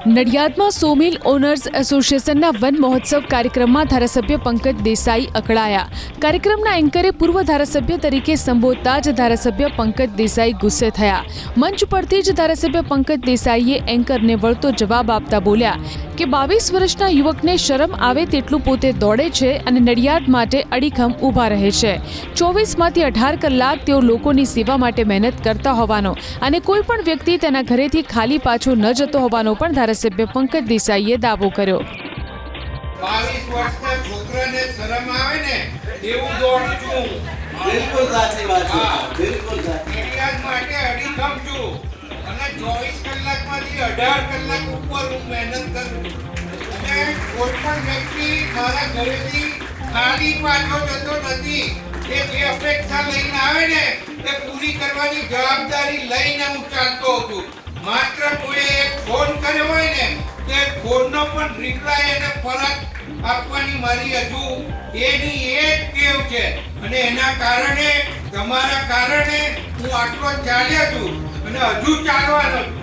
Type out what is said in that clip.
નડિયાદમાં sawmill owners એસોસિએશનના one મહોત્સવ કાર્યક્રમમાં ધારાસભ્ય પંકજ દેસાઈ અકળાયા. કાર્યક્રમના એન્કરે પૂર્વ ધારાસભ્ય તરીકે સંબોધતા જ ધારાસભ્ય પંકજ દેસાઈ ગુસ્સે થયા. મંચ પરથી જ ધારાસભ્ય પંકજ દેસાઈએ એન્કરને વળતો જવાબ આપતા બોલ્યા કે 22 વર્ષના યુવકને શરમ આવે તેટલું પોતે દોડે છે અને નડિયાદ માટે અડીખમ ઊભા રહે છે. 24માંથી 18 કલાક તેઓ લોકોની સેવા માટે મહેનત કરતા હોવાનો અને કોઈ પણ વ્યક્તિ તેના ઘરેથી ખાલી પાછો ન જતો હોવાનો પણ ધારાસભ્ય પંકજ દેસાઈએ દાવો કર્યો. 22 વર્ષના છોકરાને શરમ આવે ને એવું દોડું છું. બિલકુલ સાચી વાત છે. બિલકુલ સાચી. નડિયાદ માટે અડીખમ છું અને 24 કલાકમાંથી 18 કલાક ઉપર હું મહેનત કરું અને કોઈ પણ વ્યક્તિ મારા ઘરેથી ખાલી પાછો જતો નથી. એ જે અપેક્ષા લઈને આવે ને એ પૂરી કરવાની જવાબદારી લઈને હું ચાલતો છું. માત્ર કોઈ એક ફોન કર્યો હોય ને તે ફોનનો પણ રિપ્લાય અને પરત આપવાની મારી હજુ એની એક ટેવ છે અને એના કારણે તમારા કારણે હું આટલો ચાલ્યો છું અને હજુ ચાલવાનો છું.